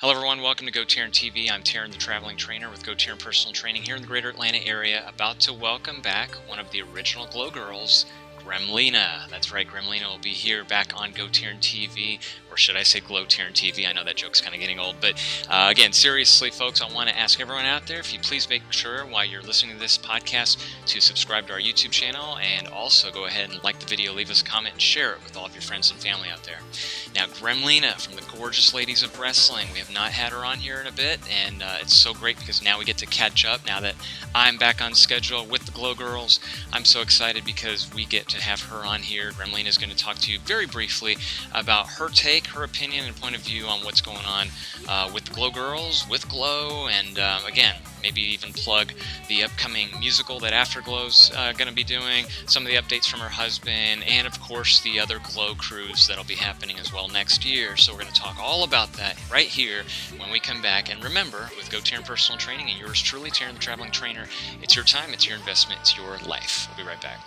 Hello everyone, welcome to GoTarryn TV. I'm Taryn, the traveling trainer with GoTarryn Personal Training here in the greater Atlanta area, about to welcome back one of the original Glow Girls, Gremlina. That's right, Gremlina will be here back on GoTarryn TV, or should I say GloTarryn TV? I know that joke's kind of getting old, but again, seriously folks, I want to ask everyone out there, if you please make sure while you're listening to this podcast to subscribe to our YouTube channel, and also go ahead and like the video, leave us a comment, and share it with all of your friends and family out there. Now, Gremlina from the Gorgeous Ladies of Wrestling, we have not had her on here in a bit, and it's so great because now we get to catch up now that I'm back on schedule with the Glow Girls. I'm so excited because we get to have her on here. Gremlina is going to talk to you very briefly about her take, her opinion, and point of view on what's going on with the Glow Girls, with Glow, and again, maybe even plug the upcoming musical that Afterglow's going to be doing, some of the updates from her husband, and of course the other Glow cruise that'll be happening as well next year. So we're going to talk all about that right here when we come back. And remember, with GoTarryn Personal Training and yours truly, Taryn the Traveling Trainer, it's your time, it's your investment, it's your life. We'll be right back.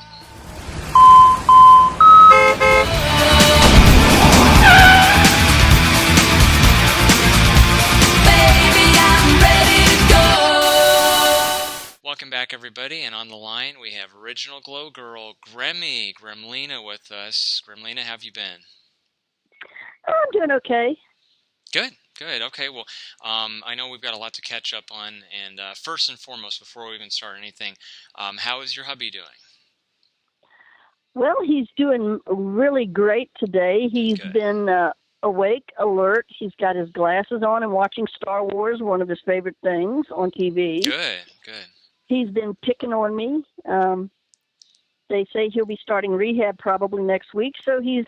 Welcome back, everybody, and on the line we have original Glow Girl, Gremlina with us. Gremlina, how have you been? I'm doing okay. Good. Okay, well, I know we've got a lot to catch up on, and first and foremost, before we even start anything, how is your hubby doing? Well, he's doing really great today. He's been awake, alert. He's got his glasses on and watching Star Wars, one of his favorite things on TV. Good. He's been picking on me. They say he'll be starting rehab probably next week, so he's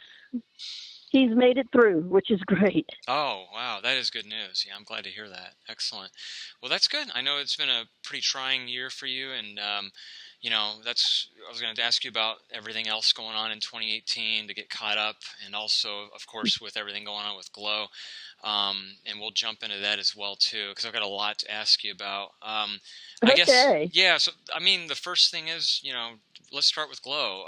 made it through, which is great. Oh, wow, that is good news. Yeah, I'm glad to hear that. Excellent. Well, that's good. I know it's been a pretty trying year for you, and I was going to ask you about everything else going on in 2018 to get caught up, and also, of course, with everything going on with Glow. And we'll jump into that as well, too, because I've got a lot to ask you about. I guess, so, the first thing is, let's start with Glow.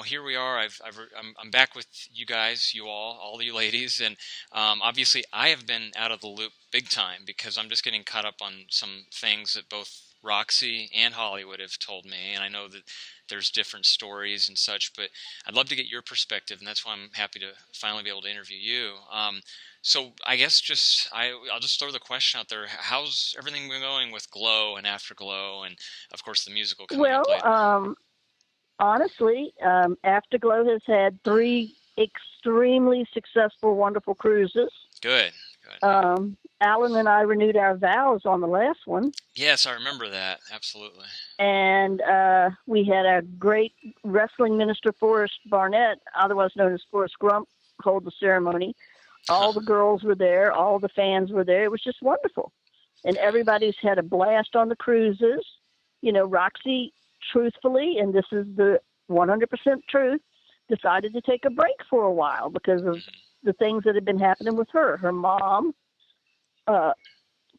Here we are. I'm back with you guys, all you ladies, and obviously I have been out of the loop big time because I'm just getting caught up on some things that both Roxy and Hollywood have told me, and I know that there's different stories and such, but I'd love to get your perspective, and that's why I'm happy to finally be able to interview you. So I guess I'll just throw the question out there: how's everything been going with Glow and Afterglow, and of course the musical coming up later? Honestly, Afterglow has had 3 extremely successful, wonderful cruises. Good. Alan and I renewed our vows on the last one. Yes, I remember that. Absolutely. And we had a great wrestling minister, Forrest Barnett, otherwise known as Forrest Grump, hold the ceremony. All the girls were there. All the fans were there. It was just wonderful. And everybody's had a blast on the cruises. Roxy, truthfully, and this is the 100% truth, decided to take a break for a while because of the things that had been happening with her. Her mom,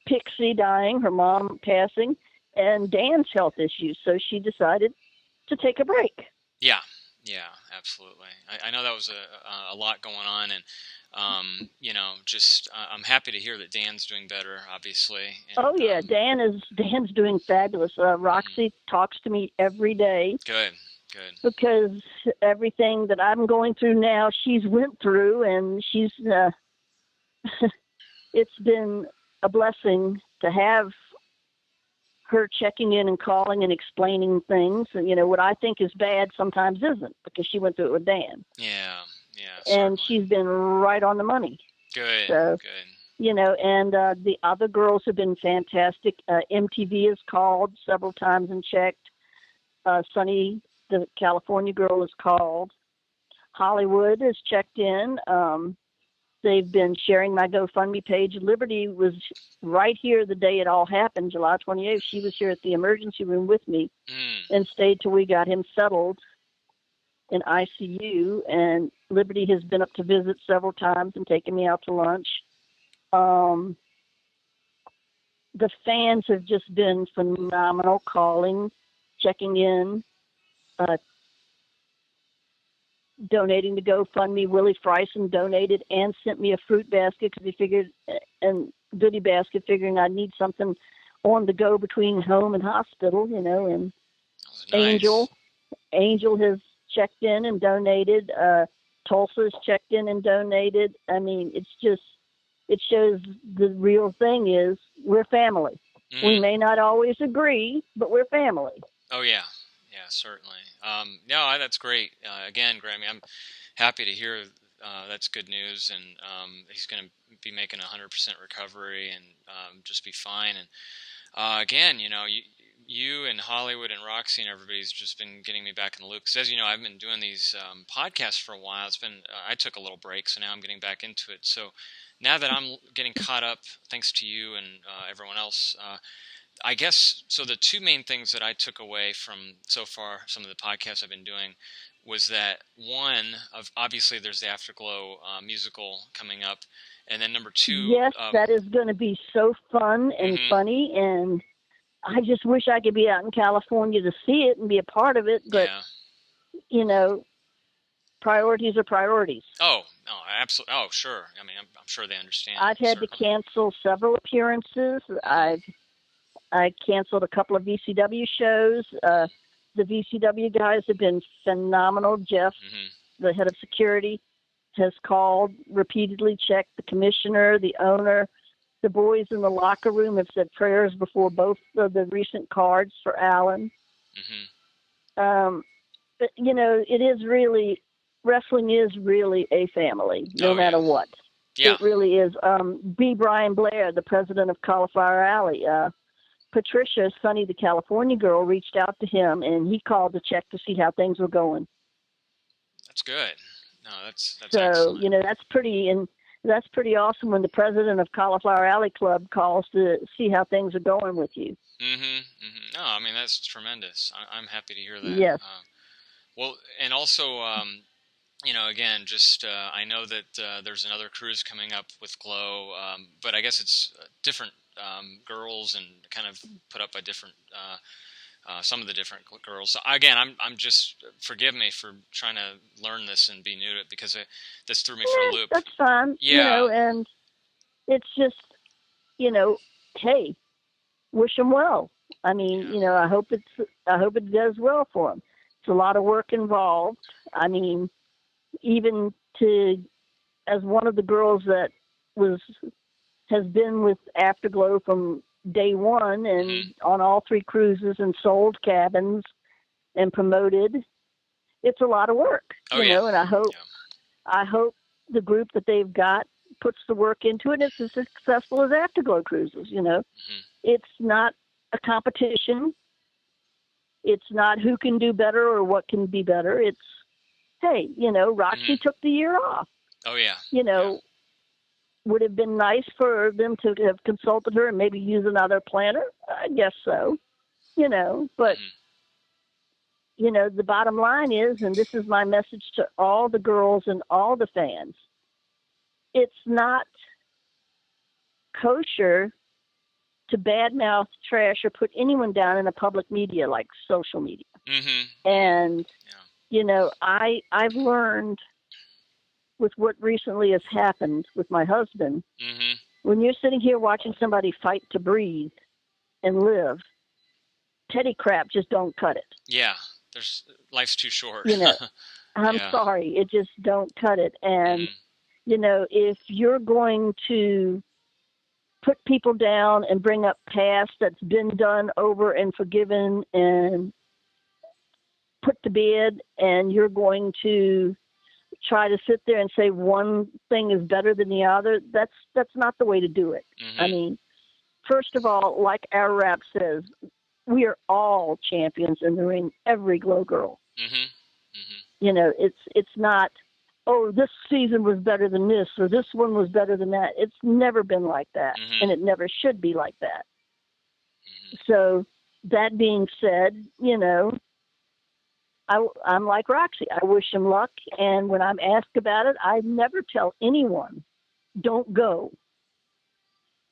Pixie dying, her mom passing, and Dan's health issues. So she decided to take a break. Yeah, absolutely. I know that was a lot going on, and I'm happy to hear that Dan's doing better, obviously. And, Dan's doing fabulous. Roxy talks to me every day. Good. Because everything that I'm going through now, she's went through, and she's. It's been a blessing to have her checking in and calling and explaining things. And, what I think is bad sometimes isn't, because she went through it with Dan. Yeah. And she's been right on the money. Good. And the other girls have been fantastic. MTV has called several times and checked. Sunny, the California girl, has called. Hollywood has checked in. They've been sharing my GoFundMe page. Liberty was right here the day it all happened, July 28th. She was here at the emergency room with me and stayed till we got him settled in ICU. And Liberty has been up to visit several times and taken me out to lunch. The fans have just been phenomenal, calling, checking in, donating to GoFundMe. Willie Fryson donated and sent me a fruit basket because he figured and goodie basket, figuring I'd need something on the go between home and hospital, and That was Angel nice. has checked in and donated. Tulsa's checked in and donated. I mean, it shows the real thing is we're family. We may not always agree, but we're family. Oh yeah, certainly. No, that's great. Again, Grammy, I'm happy to hear that's good news, and he's going to be making 100% recovery and just be fine. And again, you and Hollywood and Roxy and everybody's just been getting me back in the loop. Because as you know, I've been doing these podcasts for a while. It's been I took a little break, so now I'm getting back into it. So now that I'm getting caught up, thanks to you and everyone else. I guess, so the two main things that I took away from so far, some of the podcasts I've been doing, was that one, of obviously there's the Afterglow musical coming up, and then number two... Yes, that is going to be so fun and funny, and I just wish I could be out in California to see it and be a part of it, but, priorities are priorities. Oh, no, absolutely. Oh, sure. I mean, I'm sure they understand. I've had to cancel several appearances. I canceled a couple of VCW shows. The VCW guys have been phenomenal. Jeff, the head of security, has called, repeatedly checked the commissioner, the owner. The boys in the locker room have said prayers before both of the recent cards for Alan. But, it is really, wrestling is really a family, no matter what. Yeah. It really is. B. Brian Blair, the president of Cauliflower Alley, Patricia, Sunny, the California girl, reached out to him, and he called to check to see how things were going. That's good. No, that's so excellent. that's pretty awesome when the president of Cauliflower Alley Club calls to see how things are going with you. No, I mean, that's tremendous. I'm happy to hear that. Yes. Well, and also, again, just I know that there's another cruise coming up with Glow, but I guess it's different girls and kind of put up by different some of the different girls. So again, I'm just, forgive me for trying to learn this and be new to it, because this threw me for a loop. That's fine. Yeah. And it's just, hey, wish them well. I mean, I hope it does well for them. It's a lot of work involved. I mean, even as one of the girls that has been with Afterglow from day one and on all 3 cruises and sold cabins and promoted, it's a lot of work, and I hope the group that they've got puts the work into it. It's as successful as Afterglow cruises, It's not a competition. It's not who can do better or what can be better. It's, hey, Roxy took the year off. Oh, yeah. Would have been nice for them to have consulted her and maybe use another planner. I guess so, but, the bottom line is, and this is my message to all the girls and all the fans, it's not kosher to badmouth, trash, or put anyone down in a public media like social media. And, I've learned with what recently has happened with my husband, when you're sitting here watching somebody fight to breathe and live, petty crap just don't cut it. Yeah, life's too short. I'm sorry, it just don't cut it. And, if you're going to put people down and bring up past that's been done over and forgiven and put to bed, and you're going to try to sit there and say one thing is better than the other, that's not the way to do it. I mean, first of all, like our rap says, we are all champions in the ring, every Glow girl. It's not, oh, this season was better than this, or this one was better than that. It's never been like that, and it never should be like that. So that being said, I'm like Roxy. I wish him luck, and when I'm asked about it, I never tell anyone, don't go.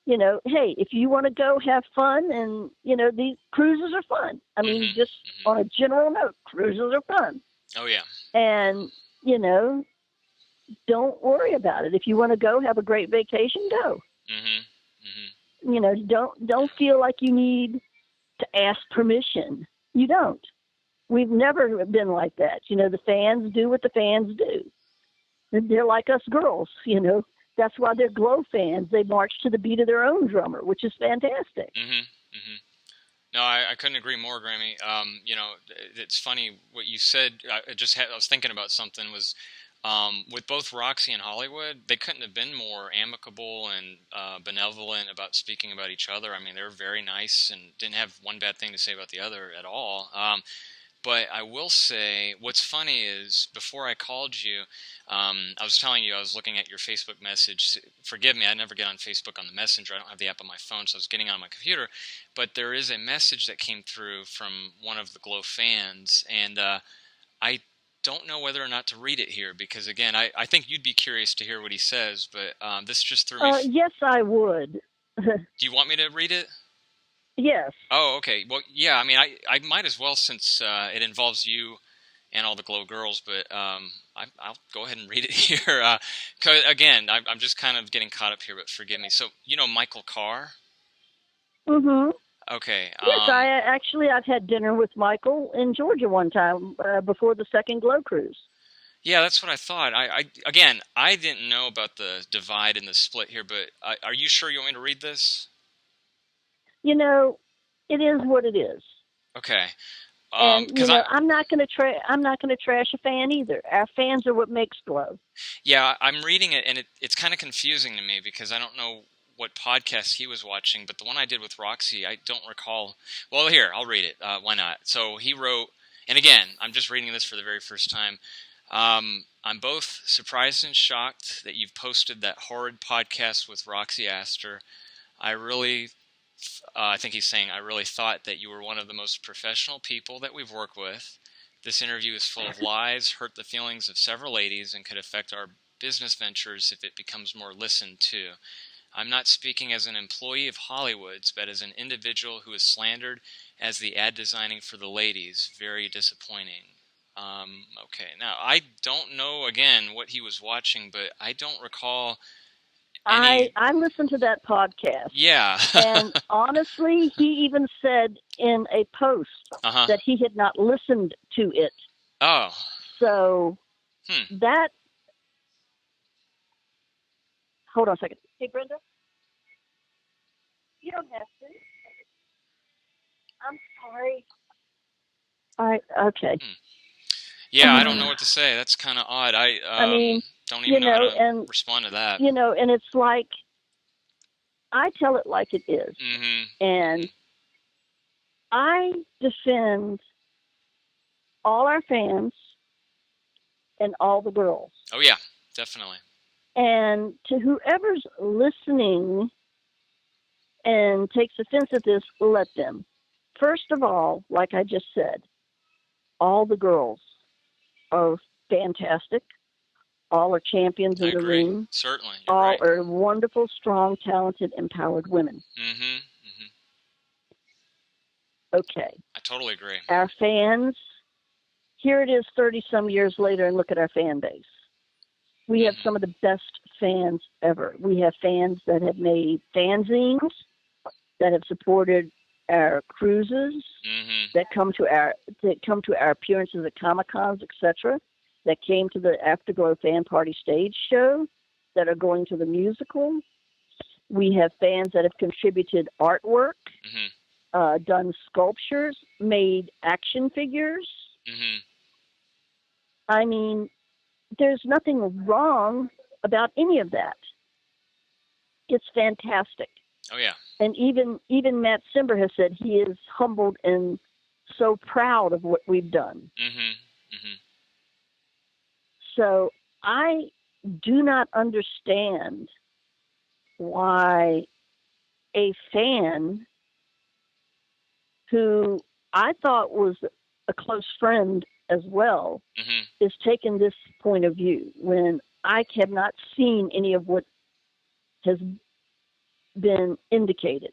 Hey, if you want to go, have fun, and, these cruises are fun. I mean, just on a general note, cruises are fun. Oh, yeah. And, don't worry about it. If you want to go, have a great vacation, go. Mhm. Mhm. You know, don't feel like you need to ask permission. You don't. We've never been like that. You know, the fans do what the fans do. They're like us girls, you know. That's why they're Glow fans. They march to the beat of their own drummer, which is fantastic. Mhm. Mhm. No, I couldn't agree more, Grammy. You know, it's funny what you said. I was thinking about something. Was with both Roxy and Hollywood, they couldn't have been more amicable and benevolent about speaking about each other. I mean, they were very nice and didn't have one bad thing to say about the other at all. But I will say, what's funny is before I called you, I was telling you I was looking at your Facebook message. Forgive me, I never get on Facebook on the Messenger. I don't have the app on my phone, so I was getting on my computer. But there is a message that came through from one of the Glow fans, and I don't know whether or not to read it here because, again, I think you'd be curious to hear what he says, but this just threw me. Yes, I would. Do you want me to read it? Yes. Oh, okay. Well, yeah, I mean, I might as well since it involves you and all the Glow girls, but I'll go ahead and read it here. 'Cause, again, I'm just kind of getting caught up here, but forgive me. So, you know Michael Carr? Mm-hmm. Okay. Yes, I've had dinner with Michael in Georgia one time before the second Glow cruise. Yeah, that's what I thought. Again, I didn't know about the divide and the split here, but are you sure you want me to read this? You know, it is what it is. Okay. And you Because know, I'm not going to trash a fan either. Our fans are what makes Glow. yeah, I'm reading it, and it's kind of confusing to me because I don't know what podcast he was watching, but the one I did with Roxy, I don't recall. Well, here, I'll read it. Why not? So he wrote, and again, I'm just reading this for the very first time. I'm both surprised and shocked that you've posted that horrid podcast with Roxy Astor. I really, I think he's saying, I really thought that you were one of the most professional people that we've worked with. This interview is full of lies, hurt the feelings of several ladies, and could affect our business ventures if it becomes more listened to. I'm not speaking as an employee of Hollywood's, but as an individual who is slandered as the ad designing for the ladies. Very disappointing. Okay, now I don't know again what he was watching, but I don't recall any. I listened to that podcast. Yeah. And honestly, he even said in a post Uh-huh. that he had not listened to it. Oh. So that. Hold on a second. Hey, Brenda. You don't have to. I'm sorry. All right. Okay. Yeah, I don't know what to say. That's kind of odd. I mean, don't even know how to respond to that. You know, and it's like I tell it like it is, and I defend all our fans and all the girls. Oh yeah, definitely. And to whoever's listening and takes offense at this, let them. First of all, like I just said, all the girls are fantastic. All are champions in the ring. Certainly. All are wonderful, strong, talented, empowered women. Okay. I totally agree. Our fans, here it is 30-some years later, and look at our fan base. We have some of the best fans ever. We have fans that have made fanzines, that have supported our cruises, that come to our appearances at Comic-Cons, etc., that came to the Afterglow Fan Party stage show, that are going to the musical. We have fans that have contributed artwork, done sculptures, made action figures. I mean, there's nothing wrong about any of that. It's fantastic. Oh yeah. And even Matt Simber has said he is humbled and so proud of what we've done. So I do not understand why a fan who I thought was a close friend as well is taking this point of view when I have not seen any of what has been indicated.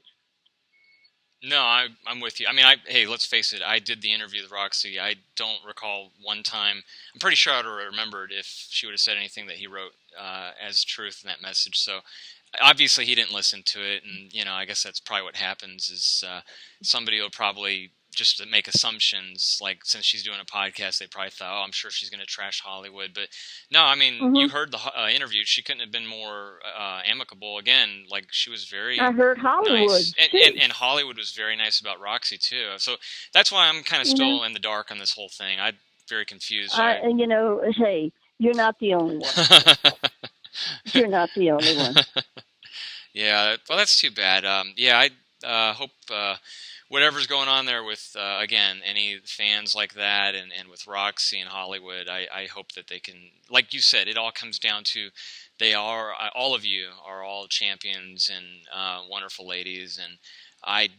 No, I'm with you. I mean, hey, let's face it. I did the interview with Roxy. I don't recall one time. I'm pretty sure I would have remembered if she would have said anything that he wrote as truth in that message. So, obviously he didn't listen to it, and I guess that's probably what happens is somebody will probably just to make assumptions, like since she's doing a podcast, they probably thought, oh, I'm sure she's going to trash Hollywood. But no, I mean, you heard the interview. She couldn't have been more amicable. Again, like she was very I heard Hollywood nice, too. and Hollywood was very nice about Roxy too. So that's why I'm kind of still in the dark on this whole thing. I'm very confused. Hey, you're not the only one. You're not the only one. Yeah, well, that's too bad. I hope whatever's going on there with, again, any fans like that and with Roxy and Hollywood, I hope that they can, like you said, it all comes down to all of you are all champions and wonderful ladies. And I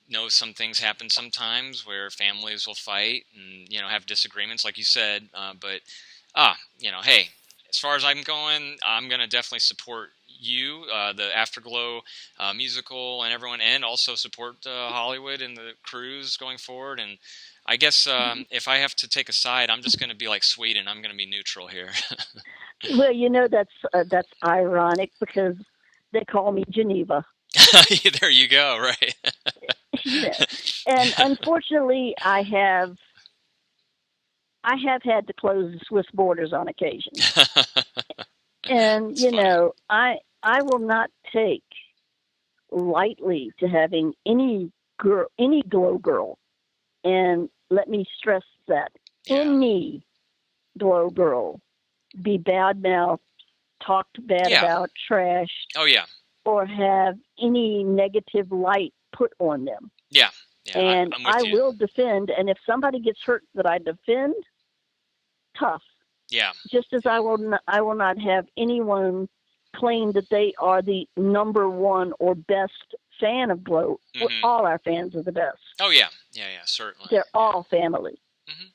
know some things happen sometimes where families will fight and, have disagreements, like you said. Hey, as far as I'm going to definitely support you, the Afterglow musical, and everyone, and also support Hollywood and the cruise going forward. And I guess if I have to take a side, I'm just going to be like Sweden. I'm going to be neutral here. Well, that's ironic because they call me Geneva. There you go. Right. Yeah. And unfortunately, I have had to close the Swiss borders on occasion. And I will not take lightly to having any glow girl, and let me stress that any glow girl be bad-mouthed, talked bad about, trashed, or have any negative light put on them. Yeah. And I will defend, and if somebody gets hurt that I defend, tough. Yeah. Just as I will not have anyone claim that they are the number one or best fan of Glow. All our fans are the best. Oh yeah, certainly. They're all family.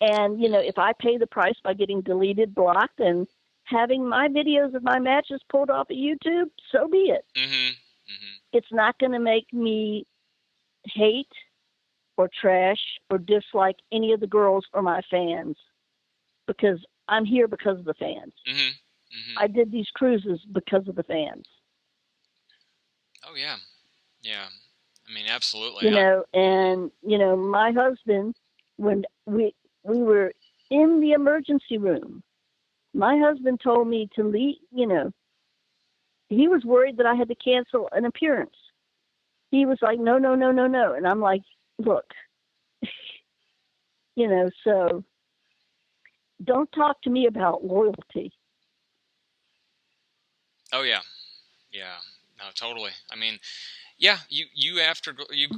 And if I pay the price by getting deleted, blocked, and having my videos of my matches pulled off of YouTube, so be it. It's not going to make me hate or trash or dislike any of the girls or my fans, because I'm here because of the fans. I did these cruises because of the fans. Oh yeah. I mean, absolutely. My husband, when we were in the emergency room, my husband told me to leave. He was worried that I had to cancel an appearance. He was like, no, and I'm like, look, so don't talk to me about loyalty. Oh yeah, no, totally. I mean, you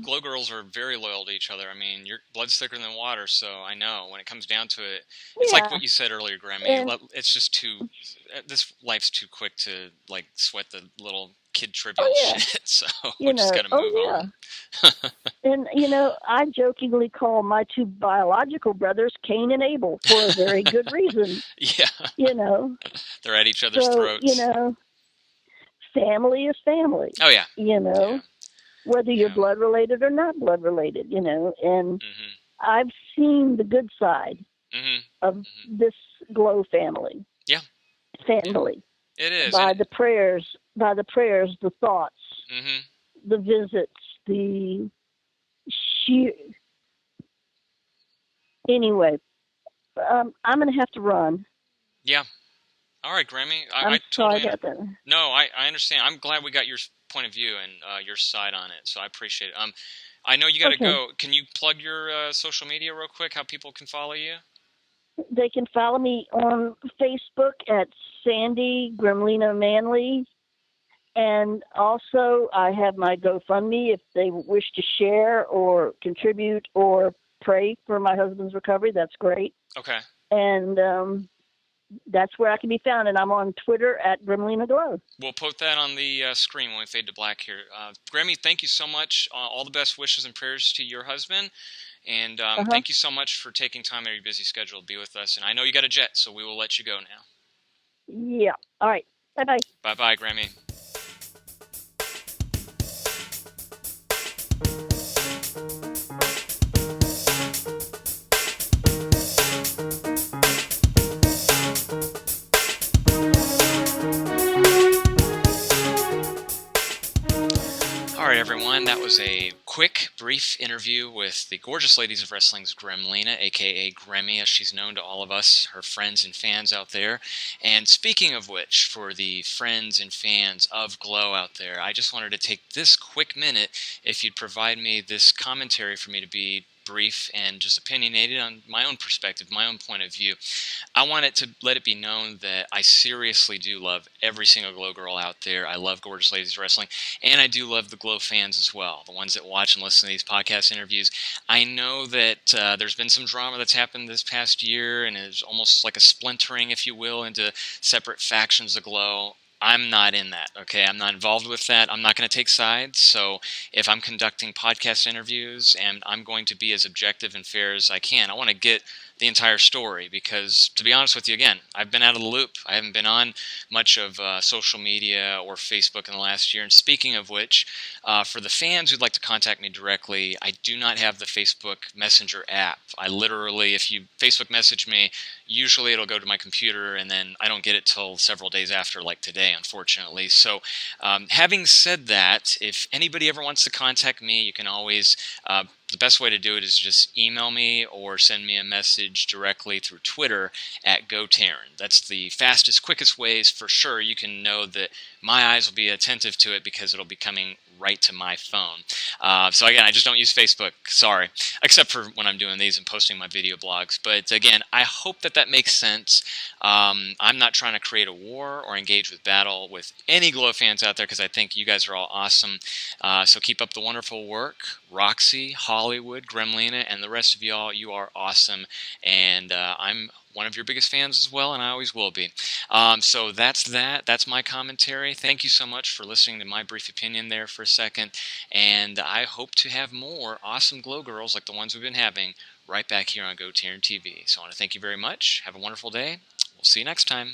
glow girls are very loyal to each other. I mean, your blood's thicker than water, so I know when it comes down to it, it's like what you said earlier, Grammy. It's just this life's too quick to like sweat the little kid trivial shit. So we just gotta move on. And I jokingly call my two biological brothers Cain and Abel for a very good reason. Yeah. They're at each other's throats. Family is family. Oh yeah. Whether you're blood related or not blood related, and I've seen the good side of this Glow family. Yeah. Family. It is. By the prayers, the thoughts, the visits, the sheer. Anyway, I'm going to have to run. Yeah. All right, Grammy. I'm sorry about that. No, I understand. I'm glad we got your point of view and your side on it, so I appreciate it. I know you got to go. Can you plug your social media real quick, how people can follow you? They can follow me on Facebook at Sandy Gremlina Manley. And also, I have my GoFundMe if they wish to share or contribute or pray for my husband's recovery. That's great. Okay. And that's where I can be found. And I'm on Twitter at Gremlina Glow. We'll put that on the screen when we fade to black here. Grammy, thank you so much. All the best wishes and prayers to your husband. And thank you so much for taking time out of your busy schedule to be with us. And I know you got a jet, so we will let you go now. Yeah. All right. Bye-bye. Bye-bye, Grammy. All right, everyone, that was a quick, brief interview with the gorgeous ladies of wrestling's Gremlina, aka Gremmy, as she's known to all of us, her friends and fans out there. And speaking of which, for the friends and fans of Glow out there, I just wanted to take this quick minute if you'd provide me this commentary for me to be brief and just opinionated on my own perspective, my own point of view. I wanted to let it be known that I seriously do love every single Glow girl out there. I love Gorgeous Ladies Wrestling, and I do love the Glow fans as well, the ones that watch and listen to these podcast interviews. I know that there's been some drama that's happened this past year, and it's almost like a splintering, if you will, into separate factions of Glow. I'm not in that, okay? I'm not involved with that. I'm not going to take sides. So if I'm conducting podcast interviews and I'm going to be as objective and fair as I can, I want to get the entire story because, to be honest with you, again, I've been out of the loop. I haven't been on much of social media or Facebook in the last year. And speaking of which, for the fans who'd like to contact me directly, I do not have the Facebook Messenger app. I literally, if you Facebook message me, usually it'll go to my computer and then I don't get it till several days after, like today, unfortunately. So having said that, if anybody ever wants to contact me, you can always, the best way to do it is just email me or send me a message directly through Twitter at GoTarryn. That's the fastest, quickest ways for sure. You can know that my eyes will be attentive to it because it'll be coming right to my phone. So again, I just don't use Facebook, sorry, except for when I'm doing these and posting my video blogs. But again, I hope that that makes sense. I'm not trying to create a war or engage with battle with any Glow fans out there because I think you guys are all awesome. So keep up the wonderful work. Roxy, Hollywood, Gremlina, and the rest of y'all, you are awesome. And I'm one of your biggest fans as well, and I always will be. So that's that. That's my commentary. Thank you so much for listening to my brief opinion there for a second. And I hope to have more awesome Glow girls like the ones we've been having right back here on GoTarryn TV. So I want to thank you very much. Have a wonderful day. We'll see you next time.